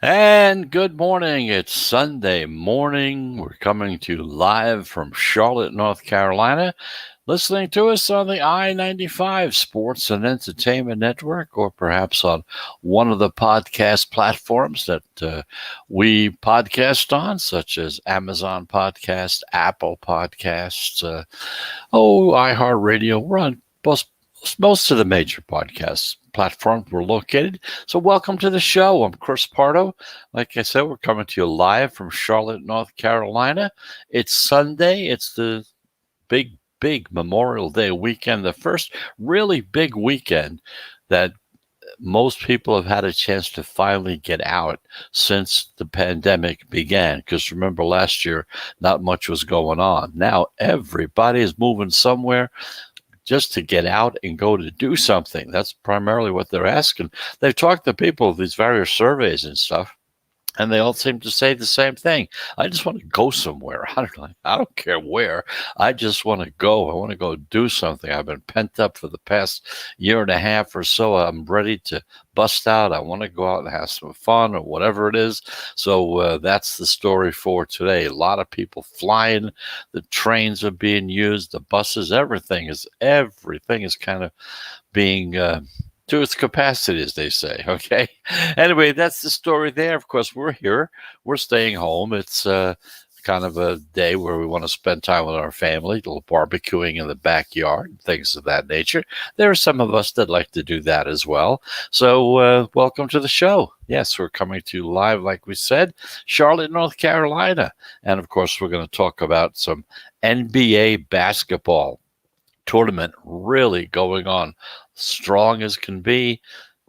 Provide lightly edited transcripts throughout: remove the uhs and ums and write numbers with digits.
And good morning. It's Sunday morning. We're coming to you live from Charlotte, North Carolina. Listening to us on the I-95 Sports and Entertainment Network, or perhaps on one of the podcast platforms that we podcast on, such as Amazon Podcast, Apple Podcasts, iHeartRadio. We're on most of the major podcast platforms we're located. So welcome to the show. I'm Chris Pardo. Like I said, we're coming to you live from Charlotte, North Carolina. It's Sunday. It's the big Memorial Day weekend, the first really big weekend that most people have had a chance to finally get out since the pandemic began. Because remember, last year, not much was going on. Now everybody is moving somewhere just to get out and go to do something. That's primarily what they're asking. They've talked to people, these various surveys and stuff, and they all seem to say the same thing. I just want to go somewhere. I don't care where. I just want to go. I want to go do something. I've been pent up for the past year and a half or so. I'm ready to bust out. I want to go out and have some fun or whatever it is. So that's the story for today. A lot of people flying. The trains are being used. The buses. Everything is kind of being to its capacity, as they say. Okay. Anyway, that's the story there. Of course, we're here. We're staying home. It's kind of a day where we want to spend time with our family, a little barbecuing in the backyard, things of that nature. There are some of us that like to do that as well. So welcome to the show. Yes, we're coming to you live, like we said, Charlotte, North Carolina. And of course, we're going to talk about some NBA basketball tournament really going on strong as can be.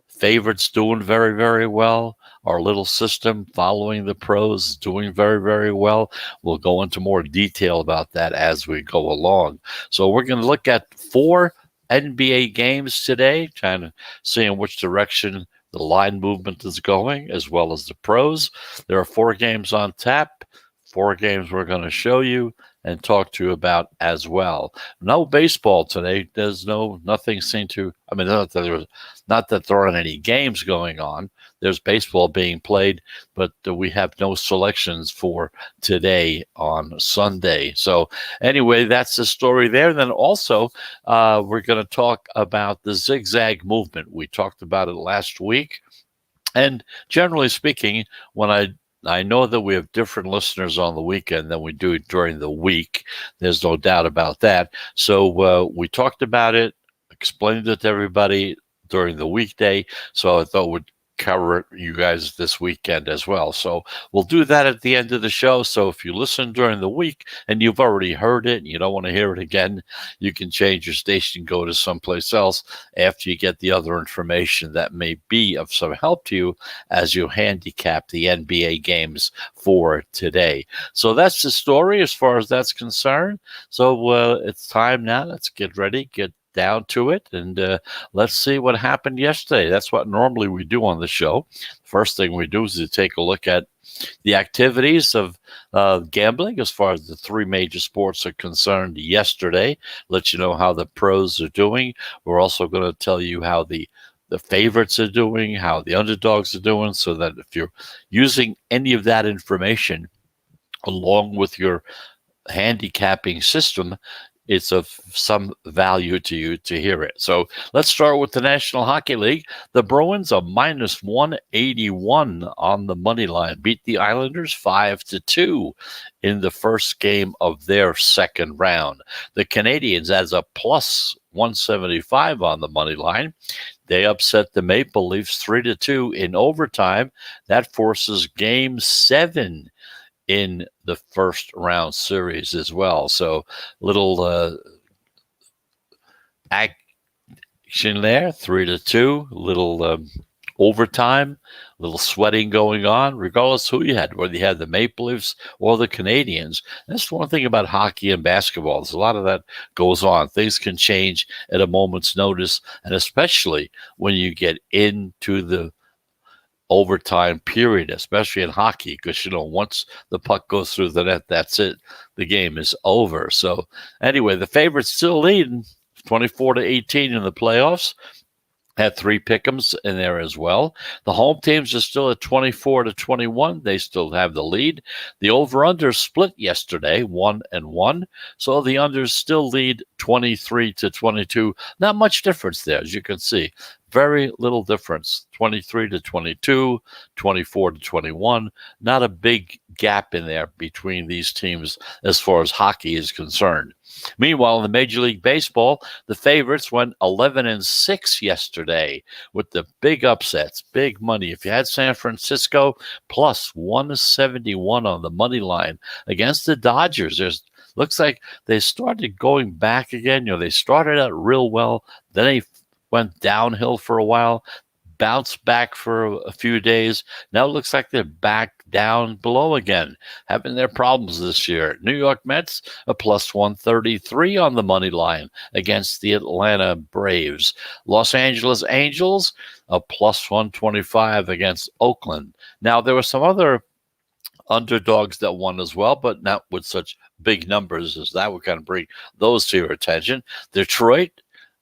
Favorites doing very, very well. Our little system following the pros is doing very, very well. We'll go into more detail about that as we go along. So we're going to look at 4 NBA games today, kind of seeing which direction the line movement is going, as well as the pros. There are 4 games on tap, 4 games we're going to show you and talk to you about as well. No baseball today. There's nothing seemed to, I mean, not that there aren't any games going on. There's baseball being played, but we have no selections for today on Sunday. So anyway, that's the story there. Then also, we're going to talk about the zigzag movement. We talked about it last week. And generally speaking, when I know that we have different listeners on the weekend than we do during the week. There's no doubt about that. So we talked about it, explained it to everybody during the weekday. So I thought we'd cover it you guys this weekend as well. So we'll do that at the end of the show. So if you listen during the week and you've already heard it and you don't want to hear it again, you can change your station, go to someplace else after you get the other information that may be of some help to you as you handicap the NBA games for today. So that's the story as far as that's concerned. So it's time now. Let's get ready, get down to it, and let's see what happened yesterday. That's what normally we do on the show. First thing we do is to take a look at the activities of gambling as far as the 3 major sports are concerned yesterday. Let you know how the pros are doing. We're also going to tell you how the favorites are doing, how the underdogs are doing, so that if you're using any of that information along with your handicapping system, it's of some value to you to hear it. So let's start with the National Hockey League. The Bruins are minus 181 on the money line, beat the Islanders 5-2 in the first game of their second round. The Canadiens as a plus 175 on the money line. They upset the Maple Leafs 3-2 in overtime. That forces Game 7 in the first round series as well. So little action there, 3-2, little overtime, little sweating going on, regardless who you had, whether you had the Maple Leafs or the Canadiens. That's one thing about hockey and basketball. There's a lot of that goes on. Things can change at a moment's notice, and especially when you get into the overtime period, especially in hockey, because once the puck goes through the net, that's it. The game is over. So anyway, the favorites still leading 24-18 in the playoffs. Had three pick'ems in there as well. The home teams are still at 24-21. They still have the lead. The over-under split yesterday, 1-1. So the unders still lead 23-22. Not much difference there, as you can see. Very little difference. 23-22, 24-21. Not a big gap in there between these teams as far as hockey is concerned. Meanwhile, in the Major League Baseball, the favorites went 11-6 yesterday with the big upsets, big money. If you had San Francisco plus 171 on the money line against the Dodgers, looks like they started going back again. They started out real well, then they went downhill for a while, bounced back for a few days. Now it looks like they're back down below again, having their problems this year. New York Mets, a plus 133 on the money line against the Atlanta Braves. Los Angeles Angels, a plus 125 against Oakland. Now, there were some other underdogs that won as well, but not with such big numbers as that would kind of bring those to your attention. Detroit,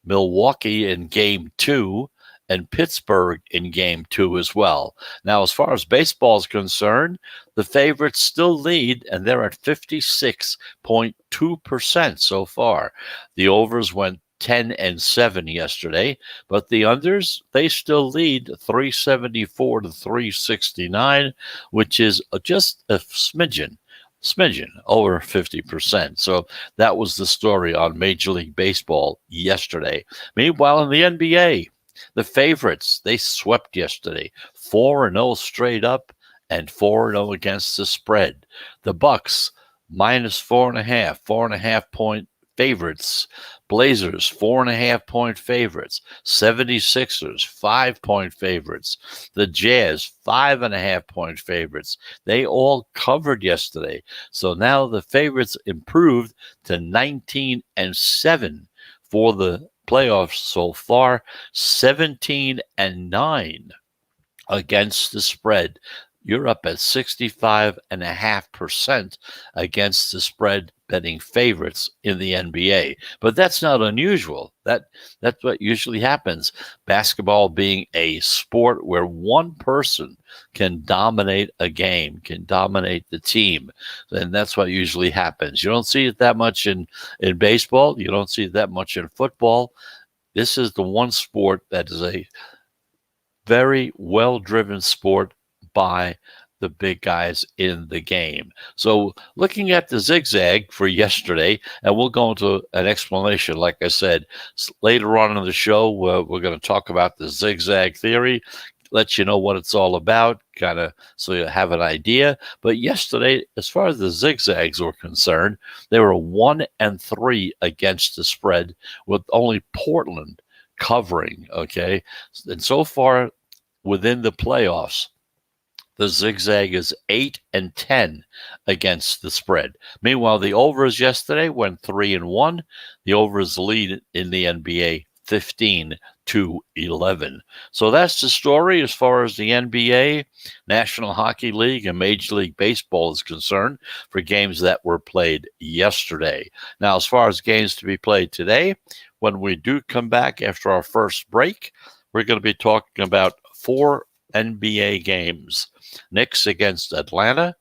Milwaukee in game 2, and Pittsburgh in game 2 as well. Now, as far as baseball is concerned, the favorites still lead, and they're at 56.2% so far. The overs went 10-7 yesterday, but the unders, they still lead 374-369, which is just a smidgen over 50%. So that was the story on Major League Baseball yesterday. Meanwhile, in the NBA, the favorites, they swept yesterday, 4-0 straight up and 4-0 against the spread. The Bucks, minus 4.5 point favorites. Blazers, 4.5 point favorites. 76ers, 5 point favorites. The Jazz, 5.5 point favorites. They all covered yesterday. So now the favorites improved to 19-7 for the playoffs so far, 17-9 against the spread. You're up at 65.5% against the spread betting favorites in the NBA. But that's not unusual. That's what usually happens. Basketball being a sport where one person can dominate a game, can dominate the team. And that's what usually happens. You don't see it that much in baseball. You don't see it that much in football. This is the one sport that is a very well-driven sport by the big guys in the game. So looking at the zigzag for yesterday, and we'll go into an explanation, like I said, later on in the show, we're going to talk about the zigzag theory, let you know what it's all about, kind of so you have an idea. But yesterday, as far as the zigzags were concerned, they were 1-3 against the spread, with only Portland covering, okay? And so far within the playoffs, the zigzag is 8-10 against the spread. Meanwhile, the overs yesterday went 3-1. The overs lead in the NBA 15-11. So that's the story as far as the NBA, National Hockey League, and Major League Baseball is concerned for games that were played yesterday. Now, as far as games to be played today, when we do come back after our first break, we're going to be talking about 4 NBA games. Knicks against Atlanta,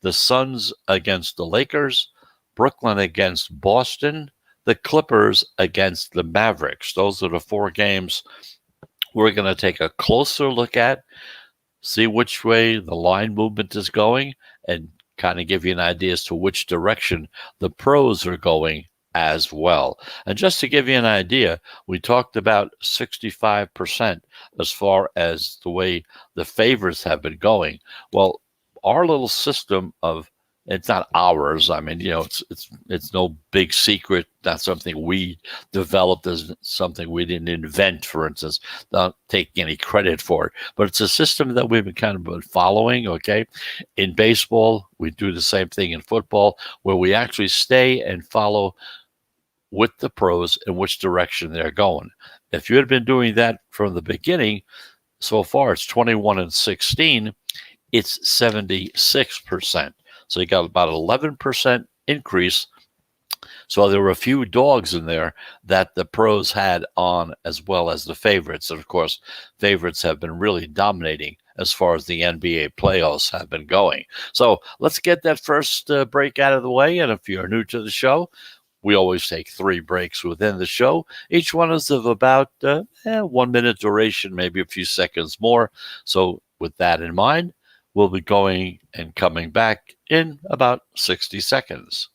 the Suns against the Lakers, Brooklyn against Boston, the Clippers against the Mavericks. Those are the 4 games we're going to take a closer look at, see which way the line movement is going, and kind of give you an idea as to which direction the pros are going as well. And just to give you an idea, we talked about 65% as far as the way the favorites have been going. Well, our little system of, it's not ours. I mean, it's no big secret. Not something we developed, as something we didn't invent, for instance, not taking any credit for it. But it's a system that we've been following, okay? In baseball, we do the same thing in football, where we actually stay and follow with the pros in which direction they're going. If you had been doing that from the beginning, so far it's 21-16, it's 76%. So you got about 11% increase So there were a few dogs in there that the pros had on as well as the favorites. And of course, favorites have been really dominating as far as the NBA playoffs have been going. So let's get that first break out of the way. And if you're new to the show, we always take 3 breaks within the show. Each one is of about 1 minute duration, maybe a few seconds more. So with that in mind, we'll be going and coming back in about 60 seconds.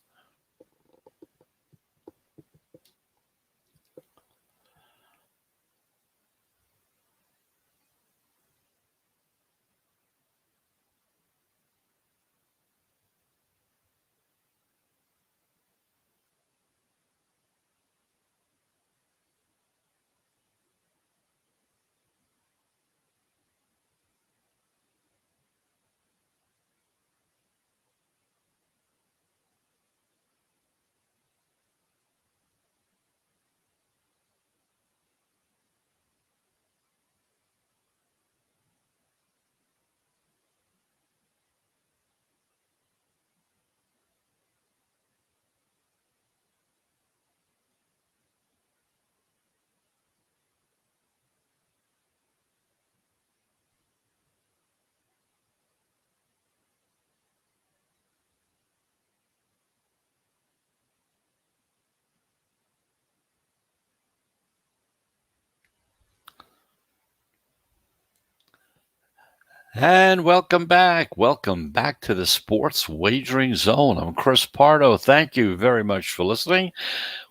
And welcome back. Welcome back to the Sports Wagering Zone. I'm Chris Pardo. Thank you very much for listening.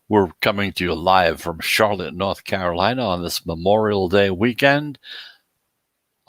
We're coming to you live from Charlotte, North Carolina on this Memorial Day weekend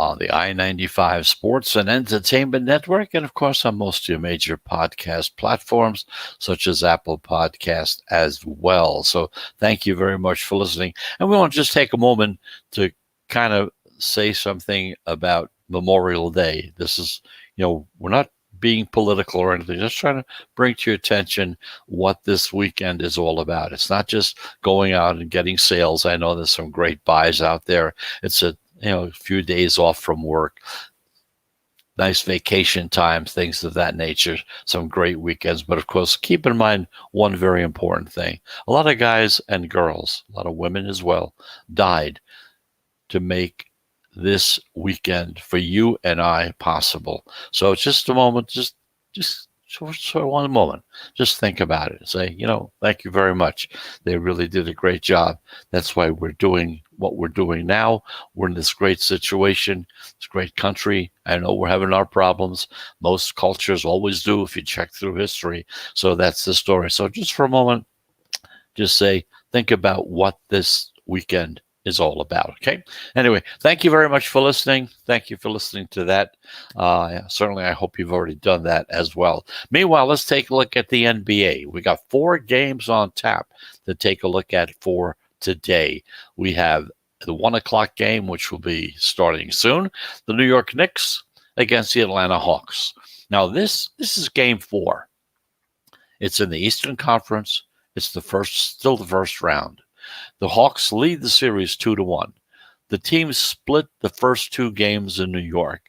on the I-95 Sports and Entertainment Network, and of course on most of your major podcast platforms, such as Apple Podcast as well. So thank you very much for listening. And we want to just take a moment to kind of say something about Memorial Day. This is, we're not being political or anything, just trying to bring to your attention what this weekend is all about. It's not just going out and getting sales. I know there's some great buys out there. It's a few days off from work, nice vacation time, things of that nature, some great weekends. But of course, keep in mind one very important thing. A lot of guys and girls, a lot of women as well, died to make this weekend for you and I possible. So just a moment, just for one moment, just think about it. Say, thank you very much. They really did a great job. That's why we're doing what we're doing now. We're in this great situation. It's a great country. I know we're having our problems. Most cultures always do if you check through history. So that's the story. So just for a moment, just think about what this weekend is all about. Okay. Anyway, thank you very much for listening. Thank you for listening to that. Certainly, I hope you've already done that as well. Meanwhile, let's take a look at the NBA. We got 4 games on tap to take a look at for today. We have the 1:00 game, which will be starting soon. The New York Knicks against the Atlanta Hawks. Now, this is game 4. It's in the Eastern Conference. It's still the first round. The Hawks lead the series 2-1. The teams split the first 2 games in New York,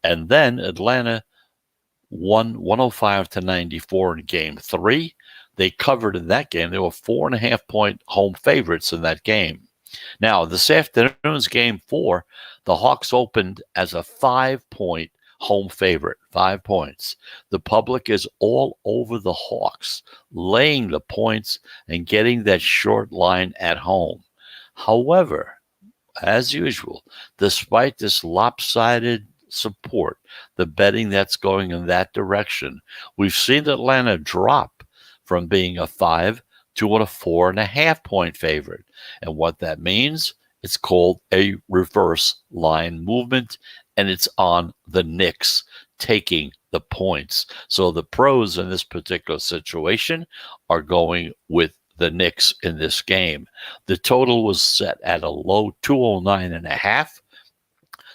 and then Atlanta won 105-94 in game 3. They covered in that game. They were 4.5-point home favorites in that game. Now, this afternoon's game 4, the Hawks opened as a 5-point home favorite, 5 points. The public is all over the Hawks, laying the points and getting that short line at home. However, as usual, despite this lopsided support, the betting that's going in that direction, we've seen Atlanta drop from being a 5 to a 4.5-point favorite. And what that means, it's called a reverse line movement, and it's on the Knicks taking the points. So the pros in this particular situation are going with the Knicks in this game. The total was set at a low 209.5.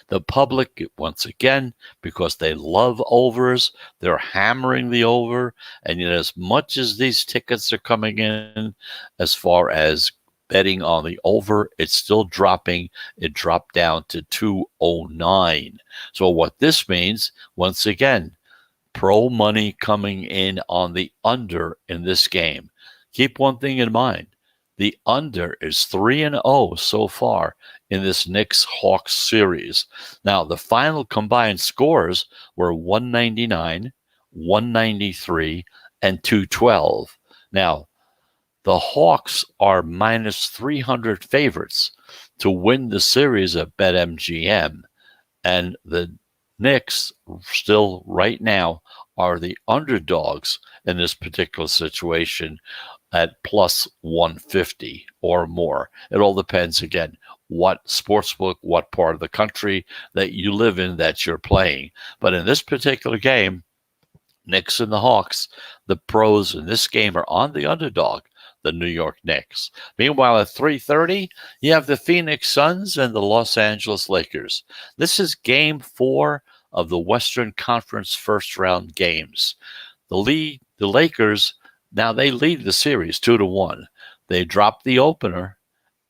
The public, once again, because they love overs, they're hammering the over. And as much as these tickets are coming in, as far as betting on the over, it's still dropping. It dropped down to 209. So what this means, once again, pro money coming in on the under in this game. keep one thing in mind. The under is 3-0 so far in this Knicks-Hawks series. Now, the final combined scores were 199, 193, and 212. Now, the Hawks are minus 300 favorites to win the series at BetMGM, and the Knicks still right now are the underdogs in this particular situation at plus 150 or more. It all depends, again, what sportsbook, what part of the country that you live in that you're playing. But in this particular game, Knicks and the Hawks, the pros in this game are on the underdog, the New York Knicks. Meanwhile, at 3:30, you have the Phoenix Suns and the Los Angeles Lakers. This is game 4 of the Western Conference first round games. The Lakers, now they lead the series 2-1. They dropped the opener,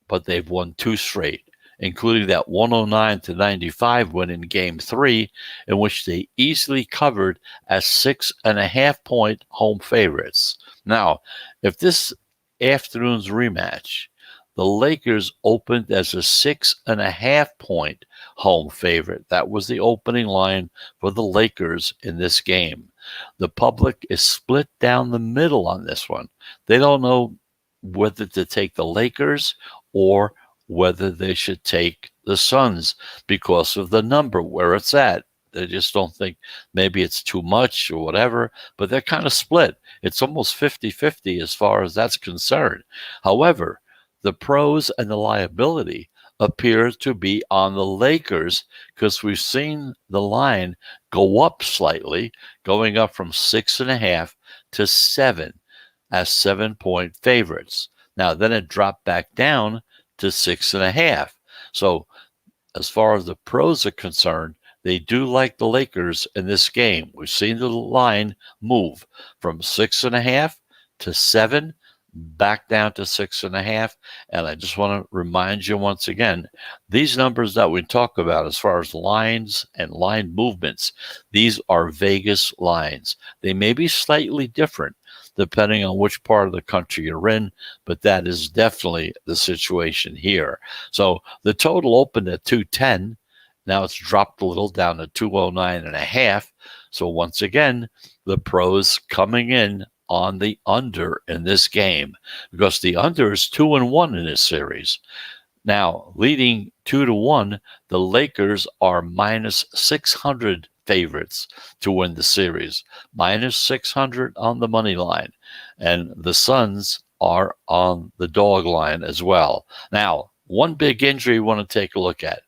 but they've won 2 straight, including that 109-95 win in Game 3, in which they easily covered as 6.5-point home favorites. Now, if this afternoon's rematch, the Lakers opened as a 6.5-point home favorite. That was the opening line for the Lakers in this game. The public is split down the middle on this one. They don't know whether to take the Lakers or whether they should take the Suns because of the number where it's at. They just don't think maybe it's too much or whatever, but they're kind of split. It's almost 50-50 as far as that's concerned. However, the pros and the liability appear to be on the Lakers because we've seen the line go up slightly, going up from 6.5 to 7 as 7-point favorites. Now, then it dropped back down to 6.5. So, as far as the pros are concerned, they do like the Lakers in this game. We've seen the line move from 6.5 to 7, back down to 6.5. And I just want to remind you once again, these numbers that we talk about as far as lines and line movements, these are Vegas lines. They may be slightly different depending on which part of the country you're in, but that is definitely the situation here. So the total opened at 210. Now it's dropped a little down to 209.5. So once again, the pros coming in on the under in this game because the under is 2-1 in this series. Now, leading 2-1, the Lakers are minus 600 favorites to win the series, minus 600 on the money line, and the Suns are on the dog line as well. Now, one big injury we want to take a look at.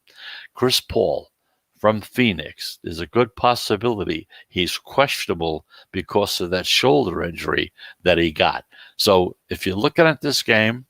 Chris Paul from Phoenix. There's a good possibility he's questionable because of that shoulder injury that he got. So if you're looking at this game,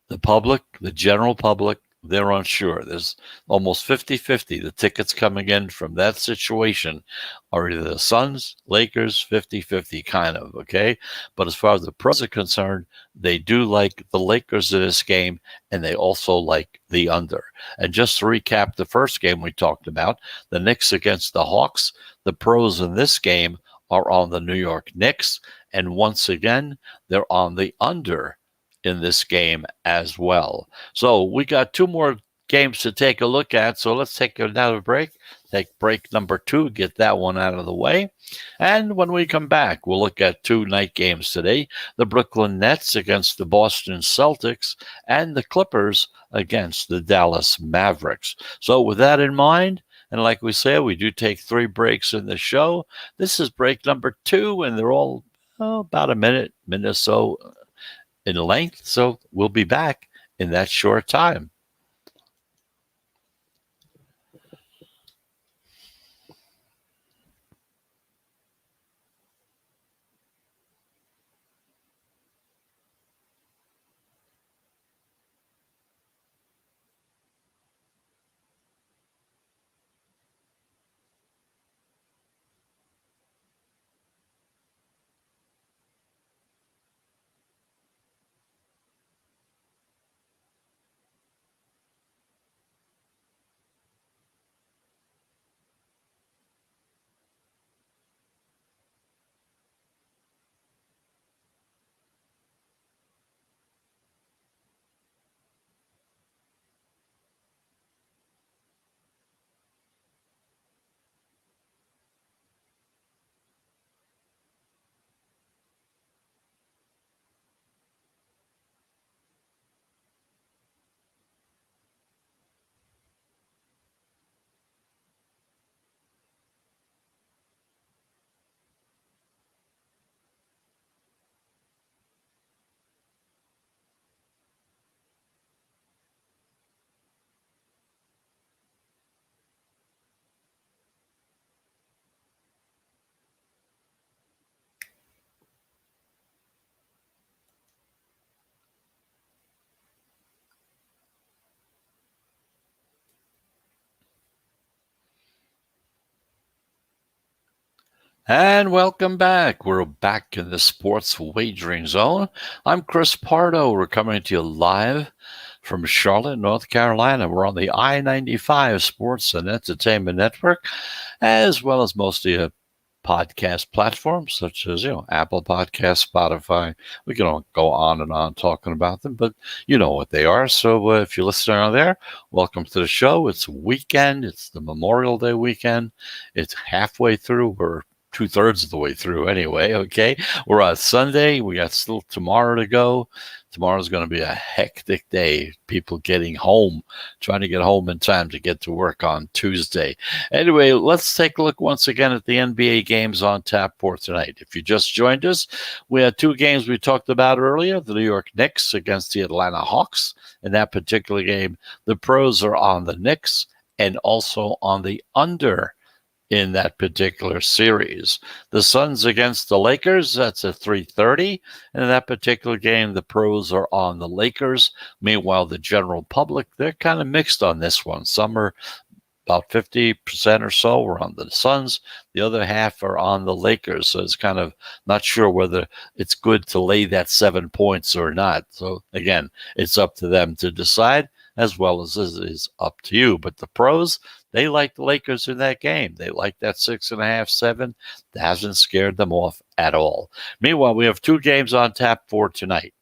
the public, the general public, they're unsure. There's almost 50-50. The tickets coming in from that situation are either the Suns, Lakers, 50-50 kind of, okay? But as far as the pros are concerned, they do like the Lakers in this game, and they also like the under. And just to recap the first game we talked about, the Knicks against the Hawks, the pros in this game are on the New York Knicks, and once again, they're on the under in this game as well. So we got 2 more games to take a look at. So let's take another break. Take break number 2, get that one out of the way. And when we come back, we'll look at 2 night games today. The Brooklyn Nets against the Boston Celtics and the Clippers against the Dallas Mavericks. So with that in mind, and like we said, we do take 3 breaks in the show. This is break number 2, and they're all about a minute or so in length, so we'll be back in that short time. And welcome back. We're back in the sports wagering zone. I'm Chris Pardo. We're coming to you live from Charlotte, North Carolina. We're on the I-95 Sports and Entertainment Network, as well as most of your podcast platforms such as, Apple Podcasts, Spotify. We can all go on and on talking about them, but you know what they are. So if you're listening on there, welcome to the show. It's weekend. It's the Memorial Day weekend. It's halfway through. We're two-thirds of the way through anyway. Okay, we're on Sunday. We got still tomorrow to go. Tomorrow's going to be a hectic day. People getting home, trying to get home in time to get to work on Tuesday. Anyway, let's take a look once again at the NBA games on tap for tonight. If you just joined us, we had two games we talked about earlier. The New York Knicks against the Atlanta Hawks. In that particular game, the pros are on the Knicks and also on the under in that particular series. The Suns against the Lakers, that's at 3:30. And in that particular game, the pros are on the Lakers. Meanwhile, the general public, they're kind of mixed on this one. Some are about 50% or so are on the Suns. The other half are on the Lakers. So it's kind of not sure whether it's good to lay that 7 points or not. So again, it's up to them to decide, as well as it is up to you. But the pros, they like the Lakers in that game. They like that 6.5, 7. That hasn't scared them off at all. Meanwhile, we have two games on tap for tonight.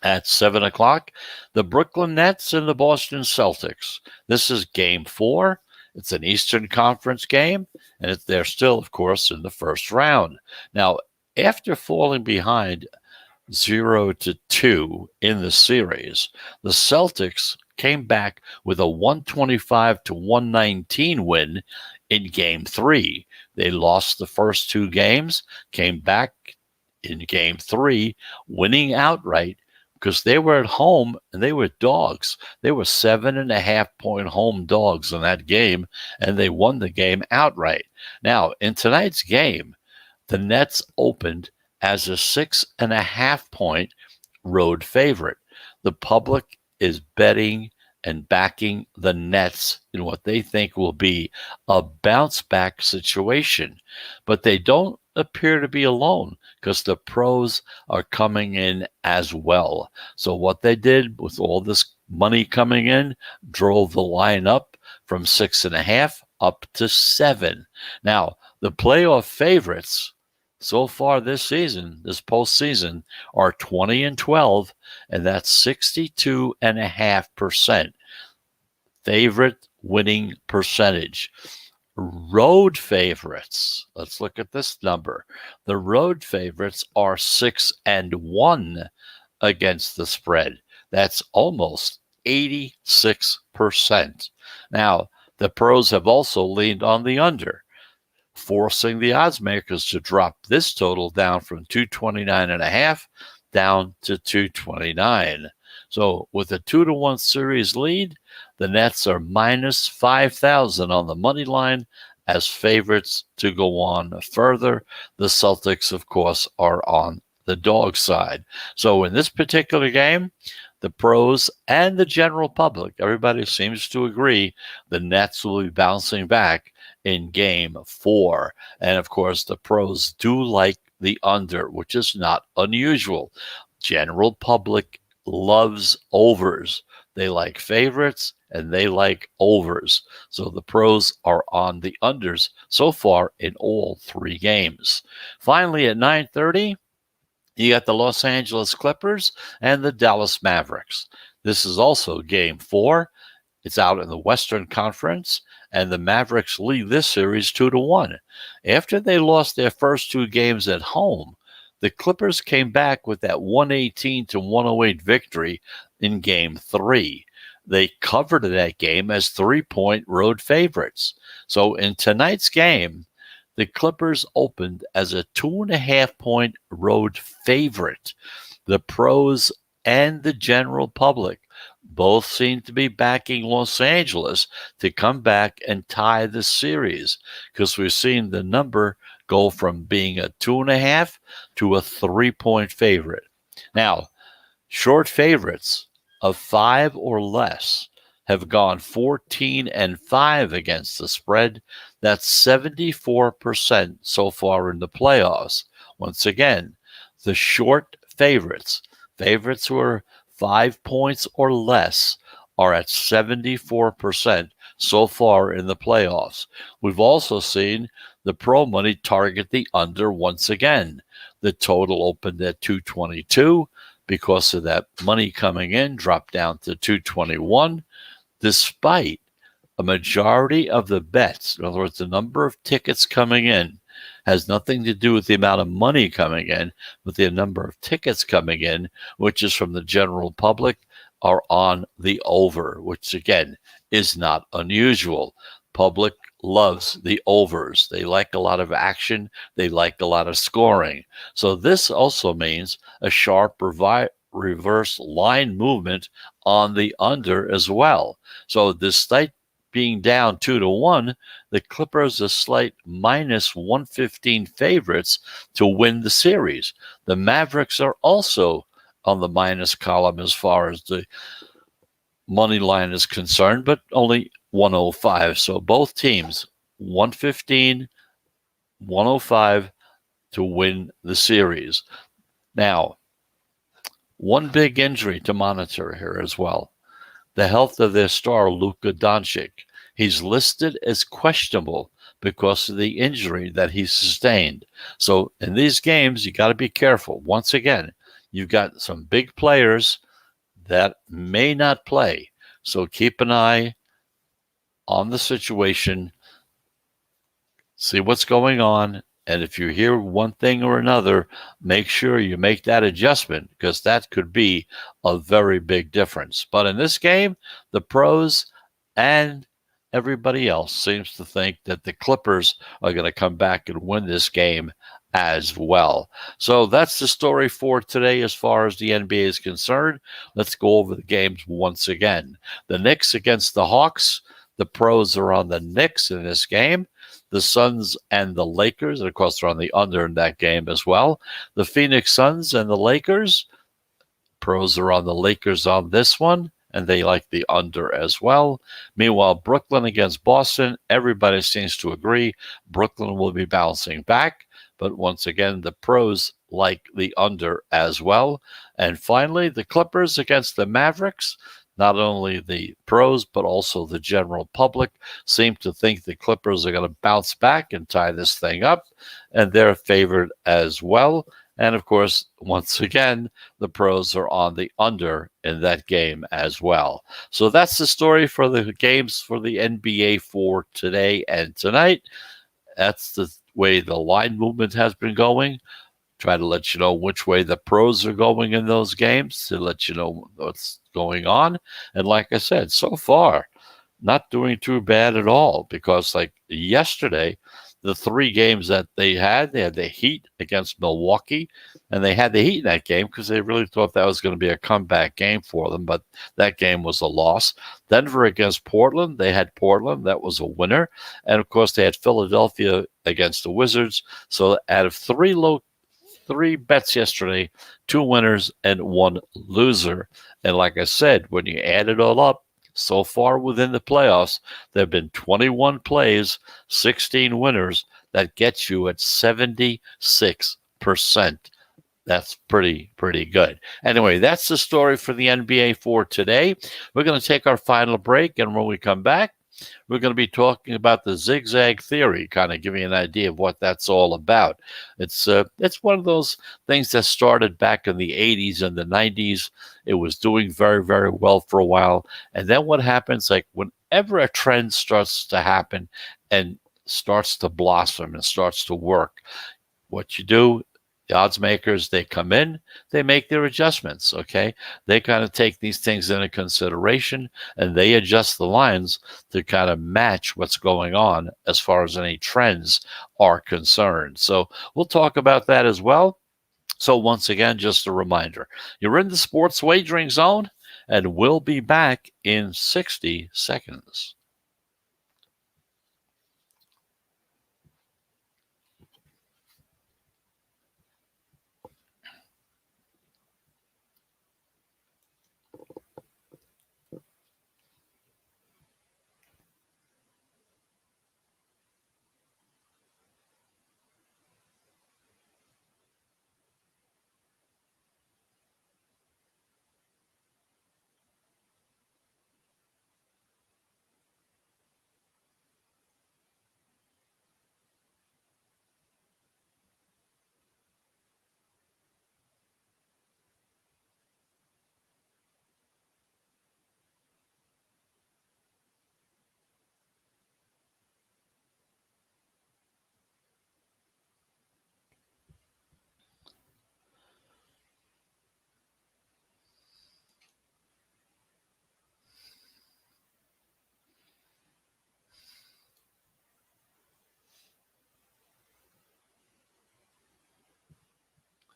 At 7 o'clock, the Brooklyn Nets and the Boston Celtics. This is game 4. It's an Eastern Conference game, and they're still, of course, in the first round. Now, after falling behind 0-2 in the series, the Celtics came back with a 125-119 win in game 3. They lost the first two games, came back in game 3, winning outright, because they were at home and they were dogs. They were 7.5-point home dogs in that game, and they won the game outright. Now, in tonight's game, the Nets opened as a 6.5-point road favorite. The public is betting and backing the Nets in what they think will be a bounce-back situation. But they don't appear to be alone, because the pros are coming in as well. So what they did with all this money coming in drove the line up from 6.5 up to 7. Now, the playoff favorites so far this season, this postseason, are 20-12, and that's 62.5% favorite winning percentage. Road favorites, let's look at this number. The road favorites are 6-1 against the spread. That's almost 86%. Now, the pros have also leaned on the under, forcing the odds makers to drop this total down from 229.5 down to 229. So with a 2-1 series lead, the Nets are minus 5,000 on the money line as favorites to go on further. The Celtics, of course, are on the dog side. So in this particular game, the pros and the general public, everybody seems to agree the Nets will be bouncing back in game 4. And of course, the pros do like the under, which is not unusual. General public loves overs. They like favorites and they like overs. So the pros are on the unders so far in all 3 games. Finally, at 9:30, you got the Los Angeles Clippers and the Dallas Mavericks. This is also game 4. It's out in the Western Conference, and the Mavericks lead this series 2-1. After they lost their first 2 games at home, the Clippers came back with that 118-108 victory in game 3. They covered that game as 3-point road favorites. So in tonight's game, the Clippers opened as a 2.5-point road favorite. The pros and the general public both seem to be backing Los Angeles to come back and tie the series, because we've seen the number go from being a 2.5 to a 3-point favorite. Now, short favorites of 5 or less have gone 14-5 against the spread. That's 74% so far in the playoffs. Once again, the short favorites who are 5 points or less, are at 74% so far in the playoffs. We've also seen the pro money target the under once again. The total opened at 222. Because of that money coming in, dropped down to 221, despite a majority of the bets. In other words, the number of tickets coming in has nothing to do with the amount of money coming in, but the number of tickets coming in, which is from the general public, are on the over, which again is not unusual. Public loves the overs. They like a lot of action. They like a lot of scoring. So this also means a sharp reverse line movement on the under as well. So despite being down 2-1, the Clippers are slight minus 115 favorites to win the series. The Mavericks are also on the minus column as far as the money line is concerned, but only 105. So both teams, 115, 105 to win the series. Now, one big injury to monitor here as well. The health of their star, Luka Doncic. He's listed as questionable because of the injury that he sustained. So in these games, you got to be careful. Once again, you've got some big players that may not play. So keep an eye on the situation, see what's going on, and if you hear one thing or another, make sure you make that adjustment because that could be a very big difference. But in this game, the pros and everybody else seems to think that the Clippers are going to come back and win this game as well. So that's the story for today as far as the NBA is concerned. Let's go over the games once again. The Knicks against the Hawks. The pros are on the Knicks in this game. The Suns and the Lakers, and of course, they're on the under in that game as well. The Phoenix Suns and the Lakers, pros are on the Lakers on this one, and they like the under as well. Meanwhile, Brooklyn against Boston, everybody seems to agree Brooklyn will be bouncing back, but once again, the pros like the under as well. And finally, the Clippers against the Mavericks. Not only the pros, but also the general public seem to think the Clippers are going to bounce back and tie this thing up, and they're favored as well. And of course, once again, the pros are on the under in that game as well. So that's the story for the games for the NBA for today and tonight. That's the way the line movement has been going. Try to let you know which way the pros are going in those games to let you know what's going on. And like I said, so far, not doing too bad at all because like yesterday, the 3 games that they had the Heat against Milwaukee, and they had the Heat in that game because they really thought that was going to be a comeback game for them, but that game was a loss. Denver against Portland, they had Portland, that was a winner. And of course, they had Philadelphia against the Wizards. So out of 3 bets yesterday, 2 winners and 1 loser. And like I said, when you add it all up, so far within the playoffs, there have been 21 plays, 16 winners. That gets you at 76%. That's pretty good. Anyway, that's the story for the NBA for today. We're going to take our final break, and when we come back, we're going to be talking about the Zigzag Theory, kind of giving you an idea of what that's all about. It's one of those things that started back in the 80s and the 90s. It was doing very, very well for a while. And then what happens, like whenever a trend starts to happen and starts to blossom and starts to work, what you do, the odds makers, they come in, they make their adjustments, okay? They kind of take these things into consideration and they adjust the lines to kind of match what's going on as far as any trends are concerned. So we'll talk about that as well. So once again, just a reminder, you're in the sports wagering zone and we'll be back in 60 seconds.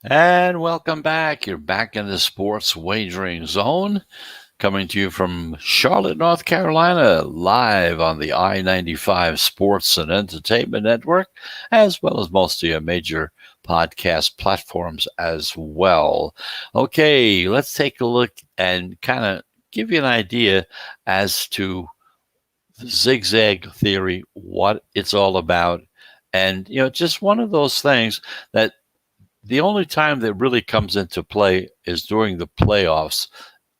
And welcome back. You're back in the sports wagering zone, coming to you from Charlotte, North Carolina, live on the I-95 Sports and Entertainment Network, as well as most of your major podcast platforms as well. Okay, let's take a look and kind of give you an idea as to Zigzag Theory, what it's all about. And, just one of those things that the only time that really comes into play is during the playoffs,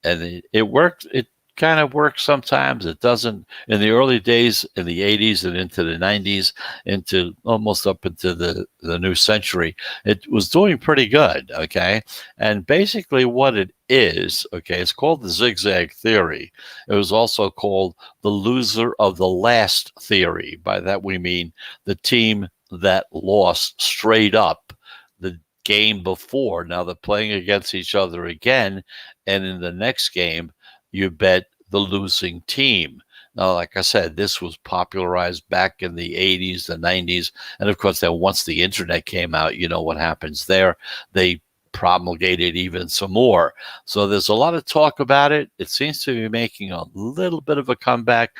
and it works. It kind of works sometimes. It doesn't. In the early days, in the '80s and into the '90s, into almost up into the new century, it was doing pretty good. Okay, and basically what it is, okay, it's called the Zigzag Theory. It was also called the loser of the last theory. By that we mean the team that lost straight up the game before. Now they're playing against each other again, and in the next game, you bet the losing team. Now, like I said, this was popularized back in the 80s, the 90s, and of course, then once the internet came out, you know what happens there. They promulgated even some more. So there's a lot of talk about it. It seems to be making a little bit of a comeback.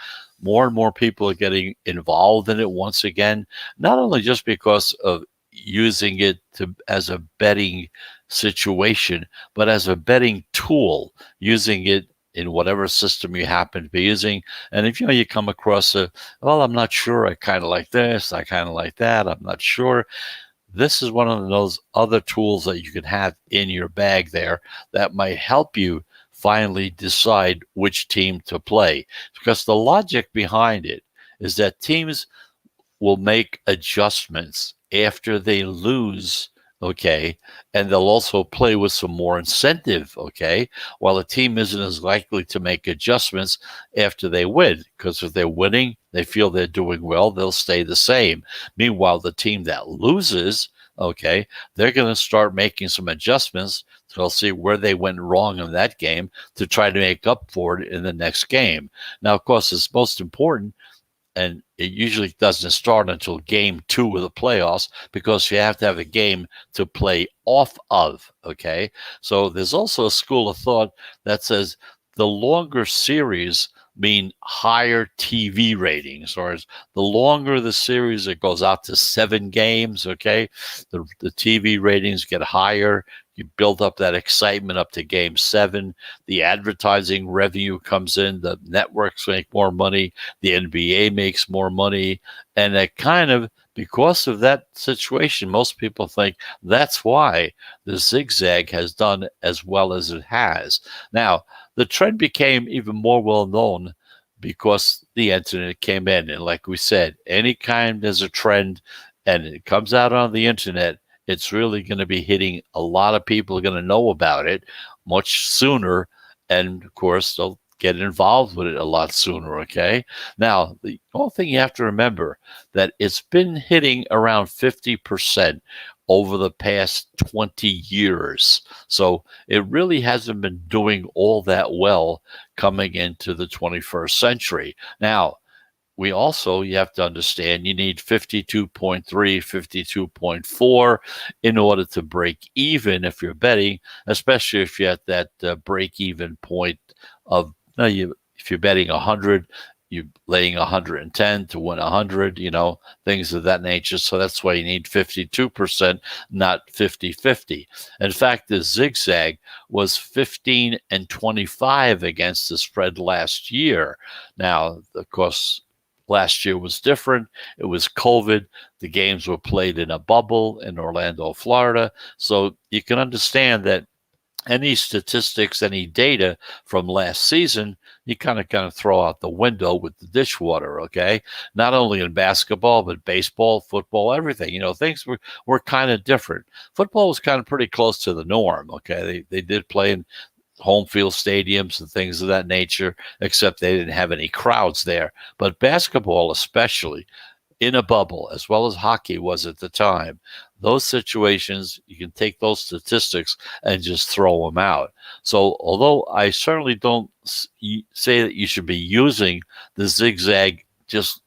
More and more people are getting involved in it once again, not only just because of using it as a betting situation, but as a betting tool, using it in whatever system you happen to be using. And if you come across well, I'm not sure, I kind of like this, I kind of like that, I'm not sure. This is one of those other tools that you can have in your bag there that might help you finally decide which team to play. Because the logic behind it is that teams will make adjustments after they lose, okay? And they'll also play with some more incentive, okay? While a team isn't as likely to make adjustments after they win, because if they're winning, they feel they're doing well, they'll stay the same. Meanwhile, the team that loses, okay, they're going to start making some adjustments. So they'll see where they went wrong in that game to try to make up for it in the next game. Now, of course, it's most important, and it usually doesn't start until game 2 of the playoffs, because you have to have a game to play off of, okay? So there's also a school of thought that says the longer series mean higher TV ratings, or the longer the series, it goes out to 7 games, okay? The TV ratings get higher. You build up that excitement up to game 7. The advertising revenue comes in. The networks make more money. The NBA makes more money. And that kind of, because of that situation, most people think that's why the Zigzag has done as well as it has. Now, the trend became even more well known because the internet came in. And like we said, any kind there's a trend and it comes out on the internet, it's really going to be hitting a lot of people are going to know about it much sooner. And of course, they'll get involved with it a lot sooner. Okay. Now, the whole thing you have to remember that it's been hitting around 50% over the past 20 years. So it really hasn't been doing all that well coming into the 21st century. Now, you have to understand, you need 52.3, 52.4 in order to break even if you're betting, especially if you're at that break even point of, if you're betting 100, you're laying 110 to win 100, things of that nature. So that's why you need 52%, not 50-50. In fact, the Zigzag was 15 and 25 against the spread last year. Now, of course, last year was different. It was COVID. The games were played in a bubble in Orlando, Florida. So you can understand that any statistics, any data from last season, you kind of throw out the window with the dishwater, okay? Not only in basketball, but baseball, football, everything. Things were kind of different. Football was kind of pretty close to the norm, okay? They did play in home field stadiums and things of that nature, except they didn't have any crowds there. But basketball, especially in a bubble, as well as hockey was at the time, those situations, you can take those statistics and just throw them out. So although I certainly don't say that you should be using the Zigzag just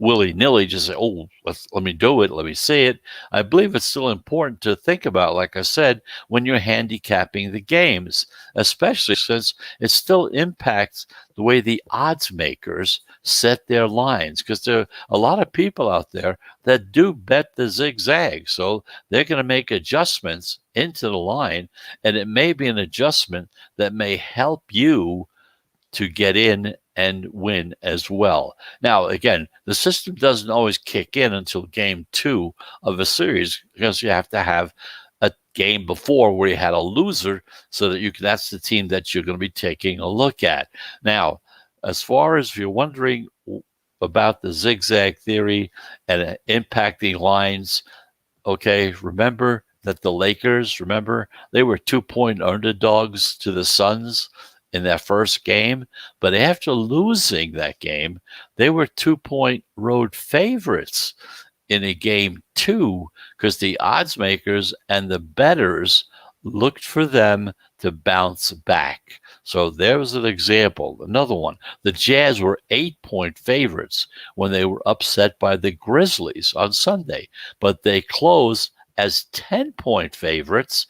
willy-nilly just say, oh, let me do it, let me see it. I believe it's still important to think about, like I said, when you're handicapping the games, especially since it still impacts the way the odds makers set their lines, because there are a lot of people out there that do bet the zigzag. So they're going to make adjustments into the line, and it may be an adjustment that may help you to get in and win as well. Now, again, the system doesn't always kick in until game 2 of a series, because you have to have a game before where you had a loser, so that that's the team that you're going to be taking a look at. Now, as far as if you're wondering about the zigzag theory and impacting lines, okay, remember that the Lakers, they were 2-point underdogs to the Suns in that first game, but after losing that game, they were 2-point road favorites in a game 2, because the odds makers and the bettors looked for them to bounce back. So there was an example. Another one, the Jazz were 8-point favorites when they were upset by the Grizzlies on Sunday, but they closed as 10-point favorites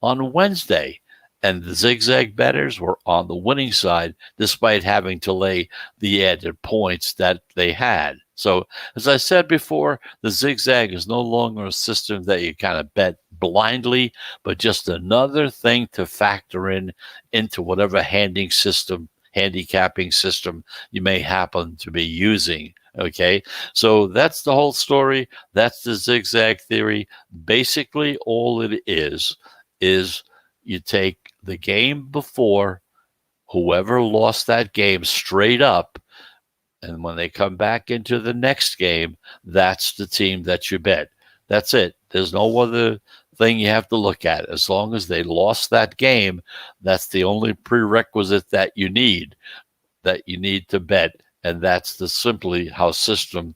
on Wednesday. And the zigzag bettors were on the winning side, despite having to lay the added points that they had. So, as I said before, the zigzag is no longer a system that you kind of bet blindly, but just another thing to factor into whatever handicapping system you may happen to be using. Okay, so that's the whole story. That's the zigzag theory. Basically, all it is you take the game before, whoever lost that game straight up, and when they come back into the next game, that's the team that you bet. That's it. There's no other thing you have to look at. As long as they lost that game, that's the only prerequisite that you need to bet. And that's simply how simply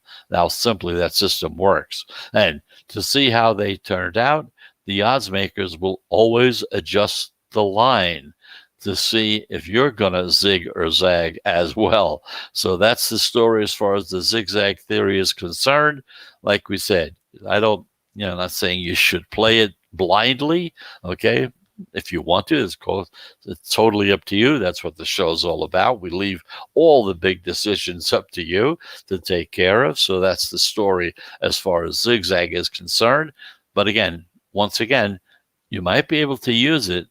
that system works. And to see how they turned out, the odds makers will always adjust the line to see if you're going to zig or zag as well. So that's the story as far as the zigzag theory is concerned. Like we said, I'm not saying you should play it blindly, okay? If you want to, it's totally up to you. That's what the show's all about. We leave all the big decisions up to you to take care of. So that's the story as far as zigzag is concerned. But once again, you might be able to use it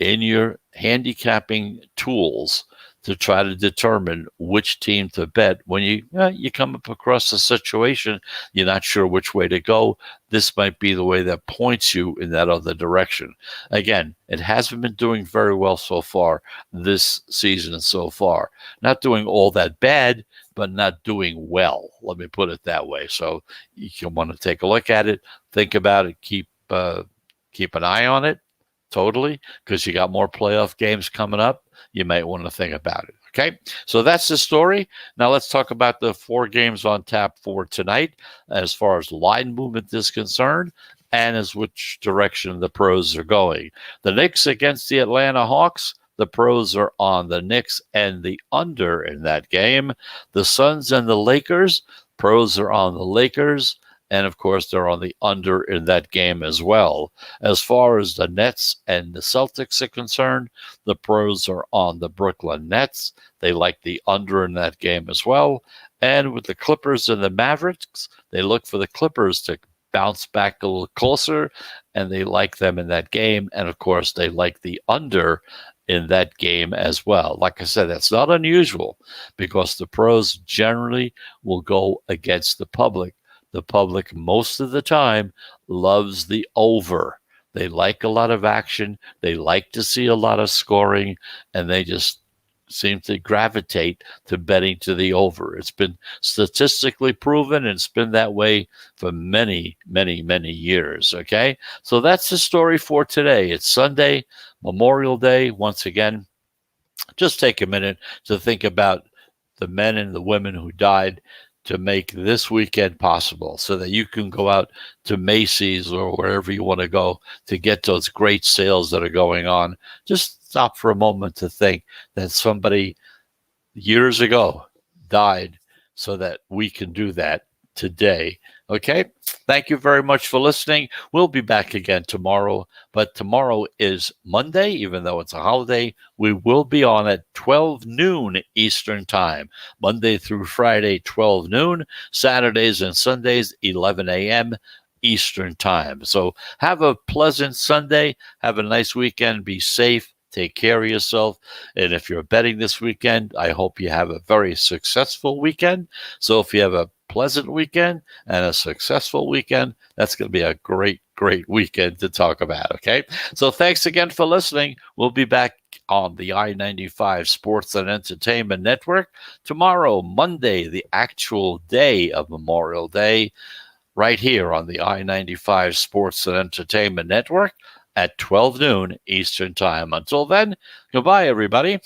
in your handicapping tools to try to determine which team to bet when you come up across a situation you're not sure which way to go. This might be the way that points you in that other direction. Again, it hasn't been doing very well so far this season so far. Not doing all that bad, but not doing well. Let me put it that way. So you can want to take a look at it, think about it, keep an eye on it. Totally, because you got more playoff games coming up. You might want to think about it. Okay, so that's the story. Now let's talk about the 4 games on tap for tonight as far as line movement is concerned and as which direction the pros are going. The Knicks against the Atlanta Hawks. The pros are on the Knicks and the under in that game. The Suns and the Lakers. Pros are on the Lakers. And, of course, they're on the under in that game as well. As far as the Nets and the Celtics are concerned, the pros are on the Brooklyn Nets. They like the under in that game as well. And with the Clippers and the Mavericks, they look for the Clippers to bounce back a little closer, and they like them in that game. And, of course, they like the under in that game as well. Like I said, that's not unusual because the pros generally will go against the public. The public, most of the time, loves the over. They like a lot of action. They like to see a lot of scoring, and they just seem to gravitate to betting to the over. It's been statistically proven, and it's been that way for many, many, many years, okay? So that's the story for today. It's Sunday, Memorial Day. Once again, just take a minute to think about the men and the women who died to make this weekend possible so that you can go out to Macy's or wherever you want to go to get those great sales that are going on. Just stop for a moment to think that somebody years ago died so that we can do that today. Okay. Thank you very much for listening. We'll be back again tomorrow, but tomorrow is Monday, even though it's a holiday. We will be on at 12 noon Eastern Time, Monday through Friday, 12 noon, Saturdays and Sundays, 11 a.m. Eastern Time. So have a pleasant Sunday. Have a nice weekend. Be safe. Take care of yourself. And if you're betting this weekend, I hope you have a very successful weekend. So if you have a pleasant weekend and a successful weekend, that's going to be a great, great weekend to talk about. Okay. So thanks again for listening. We'll be back on the I-95 Sports and Entertainment Network tomorrow, Monday, the actual day of Memorial Day, right here on the I-95 Sports and Entertainment Network at 12 noon Eastern Time. Until then, goodbye, everybody.